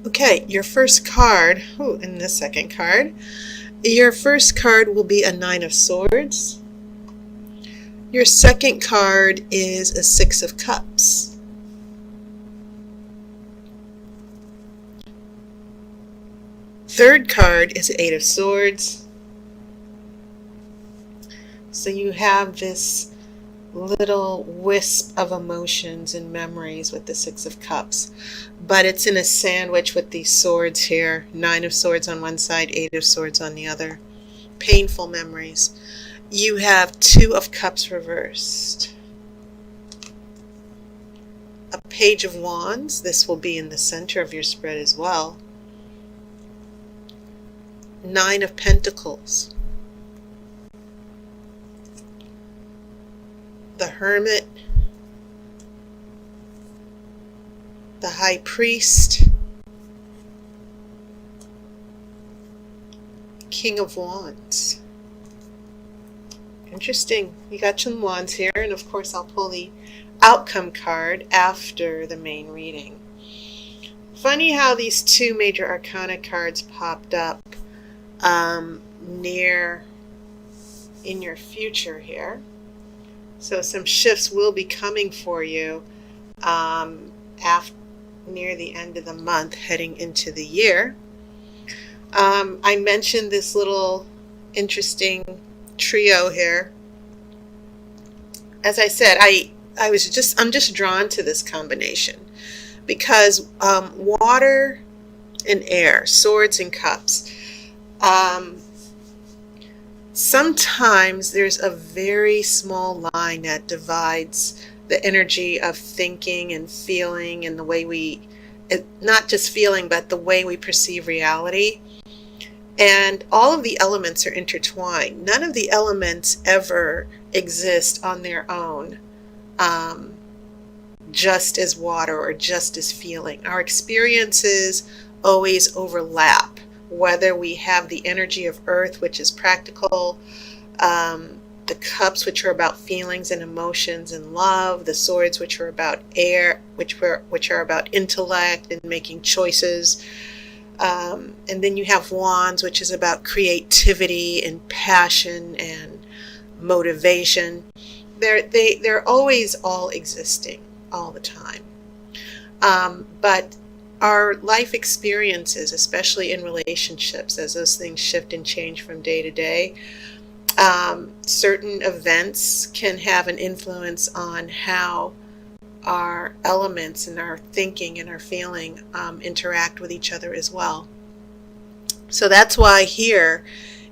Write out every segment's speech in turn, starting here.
Okay, your first card, and the second card. Your first card will be a Nine of Swords. Your second card is a Six of Cups. Third card is Eight of Swords. So you have this little wisp of emotions and memories with the Six of Cups, but it's in a sandwich with these swords here. Nine of Swords on one side, Eight of Swords on the other. Painful memories. You have Two of Cups reversed. A Page of Wands. This will be in the center of your spread as well. Nine of Pentacles. The Hermit. The High Priest. King of Wands. Interesting. You got some wands here, and of course I'll pull the outcome card after the main reading. Funny how these two major arcana cards popped up near in your future here. So some shifts will be coming for you near the end of the month, heading into the year. I mentioned this little interesting trio here. As I said, I'm just drawn to this combination because water and air, swords and cups. Sometimes there's a very small line that divides the energy of thinking and feeling and the way not just feeling, but the way we perceive reality. And all of the elements are intertwined. None of the elements ever exist on their own, just as water or just as feeling. Our experiences always overlap, whether we have the energy of earth, which is practical, the cups, which are about feelings and emotions and love, the swords, which are about air, which are about intellect and making choices. And then you have wands, which is about creativity and passion and motivation. They're always all existing all the time. But our life experiences, especially in relationships, as those things shift and change from day to day, certain events can have an influence on how our elements and our thinking and our feeling interact with each other as well. So that's why here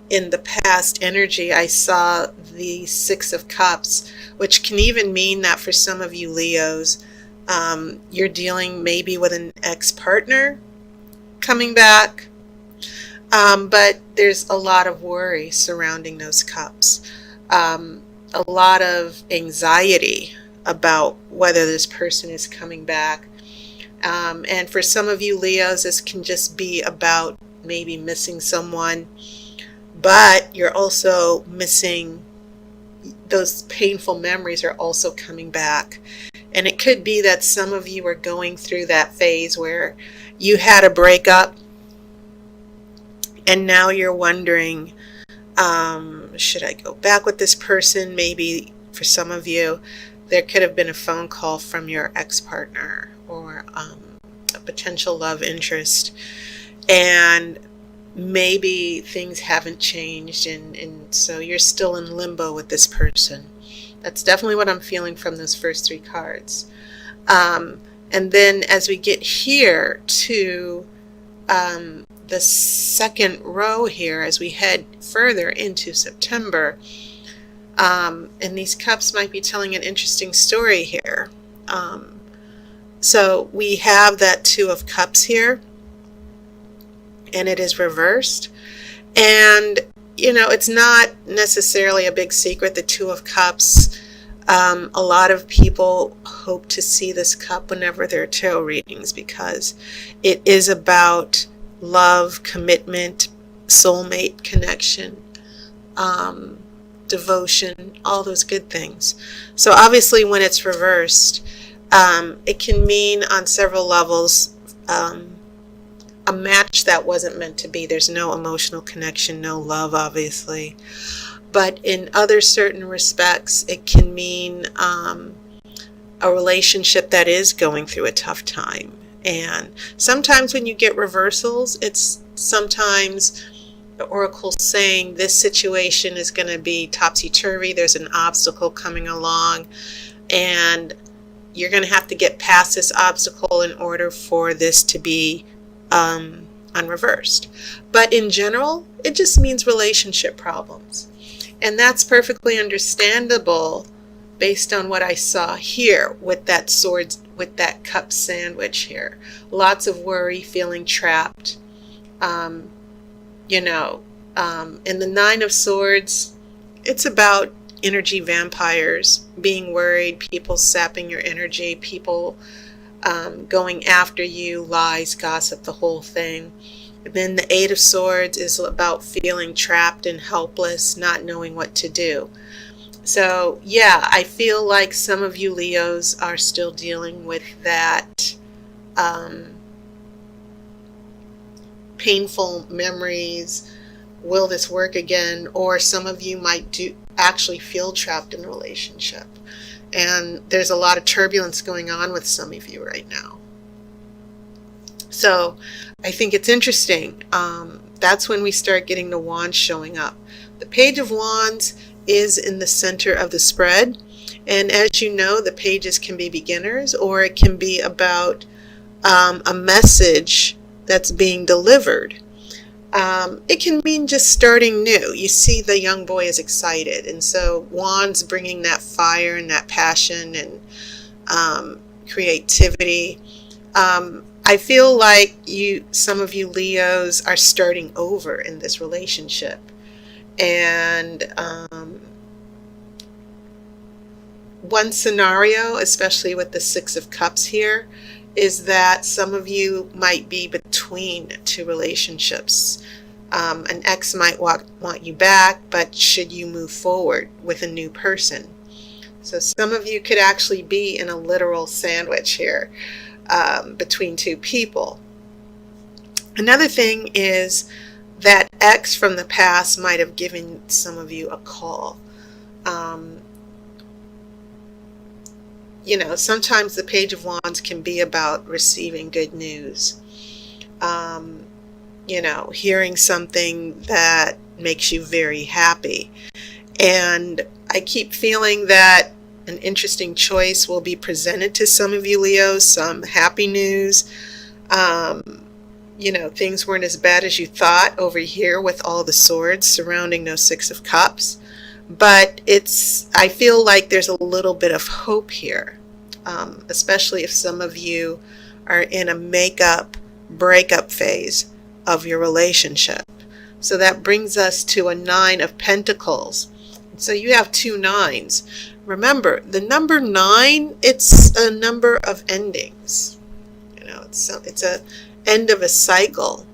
in the past energy I saw the Six of Cups, which can even mean that for some of you Leos, you're dealing maybe with an ex-partner coming back, but there's a lot of worry surrounding those cups, a lot of anxiety about whether this person is coming back. And for some of you Leos, this can just be about maybe missing someone, but you're also missing, those painful memories are also coming back. And it could be that some of you are going through that phase where you had a breakup and now you're wondering, should I go back with this person? Maybe for some of you, there could have been a phone call from your ex-partner or a potential love interest, and maybe things haven't changed, and so you're still in limbo with this person. That's definitely what I'm feeling from those first three cards. And then as we get here to the second row here, as we head further into September, and these cups might be telling an interesting story here. So we have that Two of Cups here, and it is reversed. And, it's not necessarily a big secret, the Two of Cups. A lot of people hope to see this cup whenever there are tarot readings because it is about love, commitment, soulmate connection, devotion, all those good things. So obviously when it's reversed, it can mean on several levels a match that wasn't meant to be. There's no emotional connection, no love, obviously. But in other certain respects, it can mean a relationship that is going through a tough time. And sometimes when you get reversals, it's sometimes the oracle saying this situation is going to be topsy-turvy. There's an obstacle coming along, and you're going to have to get past this obstacle in order for this to be unreversed. But in general, it just means relationship problems. And that's perfectly understandable based on what I saw here with that sword, with that cup sandwich here. Lots of worry, feeling trapped. In the Nine of Swords, it's about energy vampires, being worried, people sapping your energy, people going after you, lies, gossip, the whole thing. And then the Eight of Swords is about feeling trapped and helpless, not knowing what to do. So yeah, I feel like some of you Leos are still dealing with that painful memories. Will this work again? Or some of you might actually feel trapped in a relationship. And there's a lot of turbulence going on with some of you right now. So I think it's interesting. That's when we start getting the wands showing up. The Page of Wands is in the center of the spread. And as you know, the pages can be beginners, or it can be about a message that's being delivered. It can mean just starting new. You see the young boy is excited, and so wands bringing that fire and that passion and creativity. I feel like some of you Leos are starting over in this relationship, and one scenario, especially with the Six of Cups here, is that some of you might be between two relationships. An ex might want you back, but should you move forward with a new person? So some of you could actually be in a literal sandwich here between two people. Another thing is that ex from the past might have given some of you a call. Sometimes the Page of Wands can be about receiving good news. Hearing something that makes you very happy. And I keep feeling that an interesting choice will be presented to some of you Leos, some happy news. Things weren't as bad as you thought over here with all the swords surrounding those Six of Cups. But I feel like there's a little bit of hope here, especially if some of you are in a breakup phase of your relationship. So that brings us to a Nine of Pentacles. So you have two nines. Remember, the number 9, it's a number of endings. It's a end of a cycle.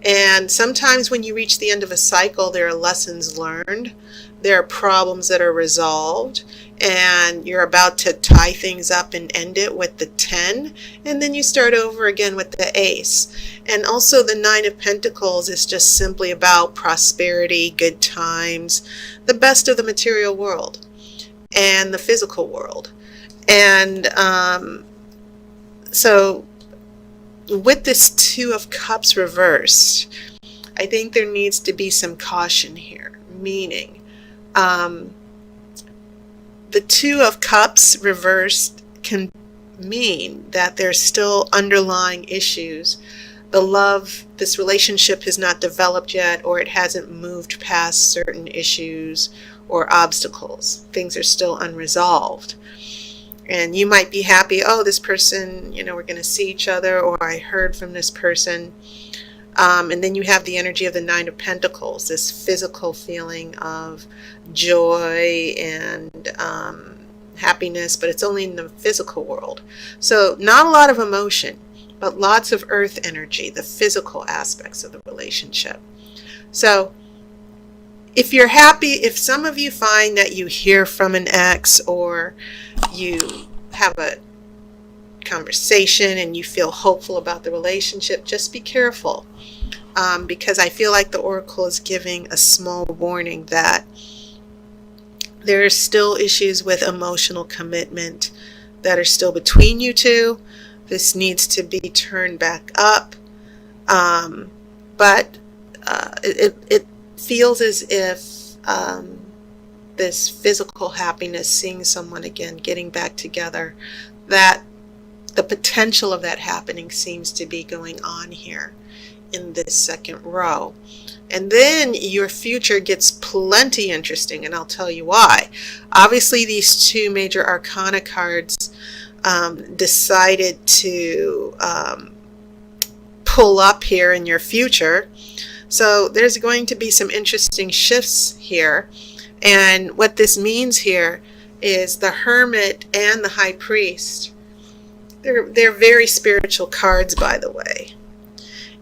And sometimes when you reach the end of a cycle, there are lessons learned. There are problems that are resolved, and you're about to tie things up and end it with the 10, and then you start over again with the Ace. And also the Nine of Pentacles is just simply about prosperity, good times, the best of the material world and the physical world. And so with this Two of Cups reversed, I think there needs to be some caution here, meaning the Two of Cups reversed can mean that there's still underlying issues. This relationship has not developed yet, or it hasn't moved past certain issues or obstacles. Things are still unresolved. And you might be happy, oh, this person, we're going to see each other, or I heard from this person. And then you have the energy of the Nine of Pentacles, this physical feeling of joy and happiness, but it's only in the physical world. So not a lot of emotion, but lots of earth energy, the physical aspects of the relationship. So if you're happy, if some of you find that you hear from an ex, or you have a conversation and you feel hopeful about the relationship, just be careful. Because I feel like the Oracle is giving a small warning that there are still issues with emotional commitment that are still between you two. This needs to be turned back up. But it feels as if this physical happiness, seeing someone again, getting back together, that the potential of that happening seems to be going on here in this second row. And then your future gets plenty interesting, and I'll tell you why. Obviously, these two major arcana cards decided to pull up here in your future. So there's going to be some interesting shifts here. And what this means here is the Hermit and the High Priest. They're very spiritual cards, by the way.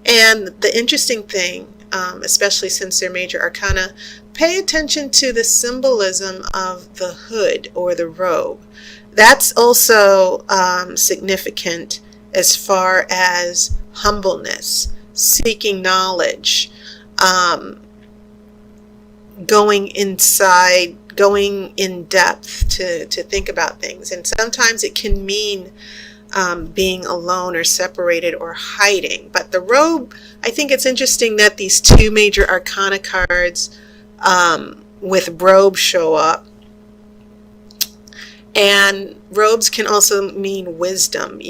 And the interesting thing, especially since they're major arcana, pay attention to the symbolism of the hood or the robe. That's also significant as far as humbleness, seeking knowledge, going inside, going in depth to think about things. And sometimes it can mean being alone or separated or hiding. But the robe, I think it's interesting that these two major arcana cards with robe show up. And robes can also mean wisdom,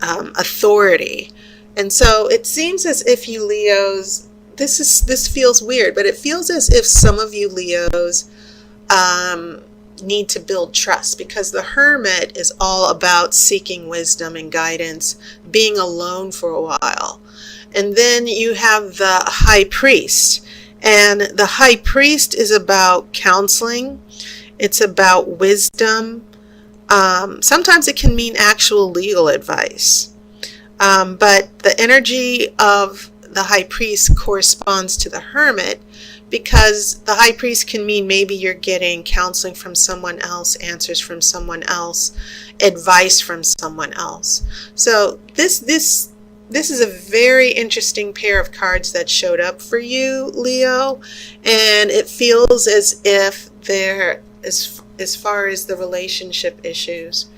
authority. And so it seems as if you Leos, this feels weird, but it feels as if some of you Leos need to build trust, because the Hermit is all about seeking wisdom and guidance, being alone for a while. And then you have the High Priest, and the High Priest is about counseling. It's about wisdom. Sometimes it can mean actual legal advice. But the energy of the High Priest corresponds to the Hermit, because the High Priest can mean maybe you're getting counseling from someone else, answers from someone else, advice from someone else. So this is a very interesting pair of cards that showed up for you, Leo, and it feels as if they're, as far as the relationship issues,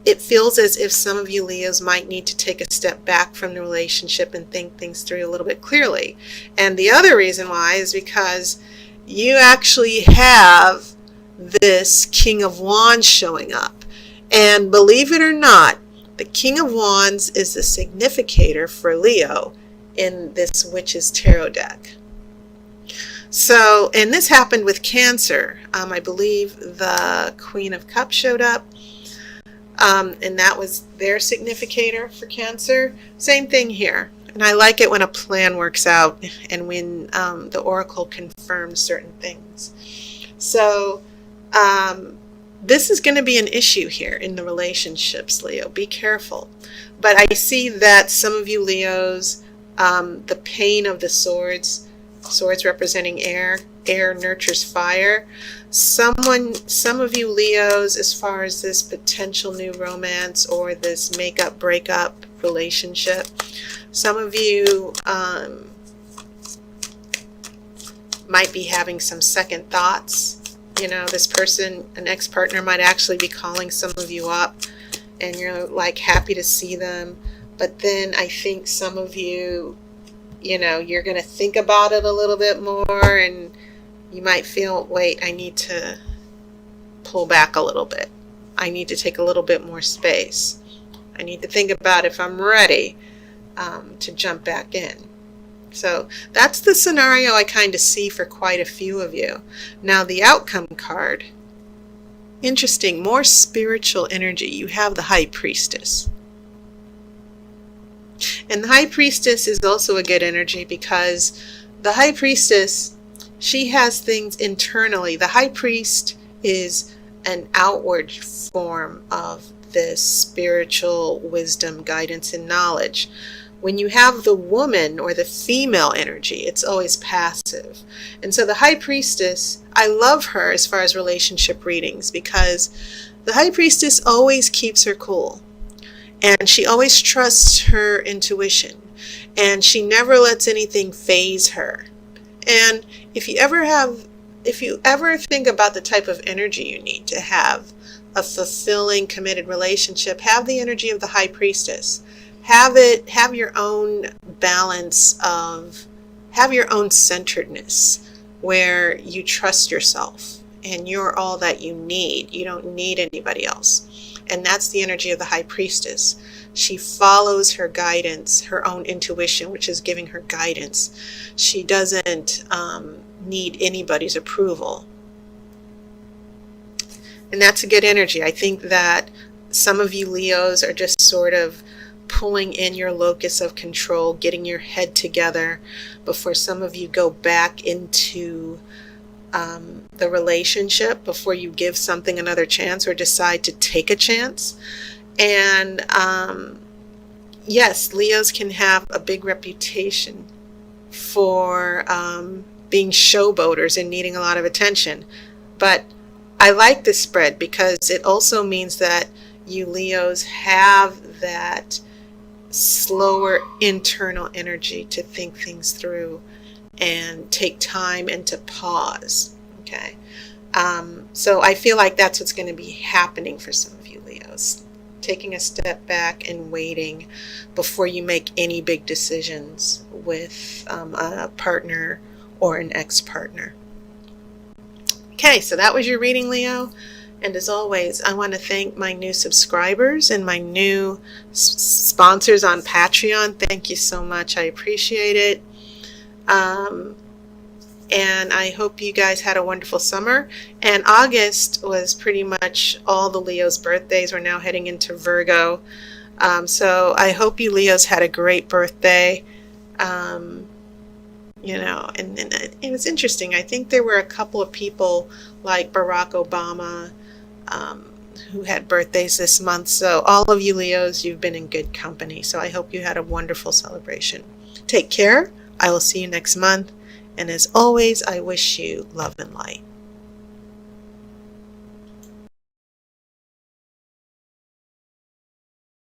it feels as if some of you Leos might need to take a step back from the relationship and think things through a little bit clearly. And the other reason why is because you actually have this King of Wands showing up. And believe it or not, the King of Wands is the significator for Leo in this Witch's Tarot deck. So, and this happened with Cancer. I believe the Queen of Cups showed up. And that was their significator for Cancer. Same thing here. And I like it when a plan works out and when the Oracle confirms certain things. So this is going to be an issue here in the relationships, Leo. Be careful. But I see that some of you Leos, the pain of the swords representing air nurtures fire. Some of you Leos, as far as this potential new romance or this makeup breakup relationship, some of you might be having some second thoughts. This person, an ex-partner, might actually be calling some of you up and you're like happy to see them. But then I think some of you, you're going to think about it a little bit more, and you might feel, wait, I need to pull back a little bit. I need to take a little bit more space. I need to think about if I'm ready to jump back in. So that's the scenario I kind of see for quite a few of you. Now the outcome card, interesting, more spiritual energy. You have the High Priestess. And the High Priestess is also a good energy, because the High Priestess, she has things internally. The High Priest is an outward form of this spiritual wisdom, guidance, and knowledge. When you have the woman or the female energy, it's always passive. And so the High Priestess, I love her as far as relationship readings, because The high priestess always keeps her cool, and she always trusts her intuition, and she never lets anything phase her. And if you ever think about the type of energy you need to have a fulfilling, committed relationship, have the energy of the high priestess. Have your own balance of, have your own centeredness where you trust yourself and you're all that you need. You don't need anybody else. And that's the energy of the high priestess. She follows her guidance, her own intuition, which is giving her guidance. She doesn't need anybody's approval. And that's a good energy. I think that some of you Leos are just sort of pulling in your locus of control, getting your head together before some of you go back into the relationship, before you give something another chance or decide to take a chance. And yes, Leos can have a big reputation for being showboaters and needing a lot of attention. But I like this spread because it also means that you Leos have that slower internal energy to think things through and take time and to pause. Okay. So I feel like that's what's going to be happening for some of you Leos. Taking a step back and waiting before you make any big decisions with a partner or an ex-partner. Okay, so that was your reading, Leo. And as always, I want to thank my new subscribers and my new sponsors on Patreon. Thank you so much. I appreciate it. And I hope you guys had a wonderful summer. And August was pretty much all the Leos' birthdays. We're now heading into Virgo. So I hope you Leos had a great birthday. You know, and it was interesting. I think there were a couple of people like Barack Obama who had birthdays this month. So all of you Leos, you've been in good company. So I hope you had a wonderful celebration. Take care. I will see you next month. And as always, I wish you love and light.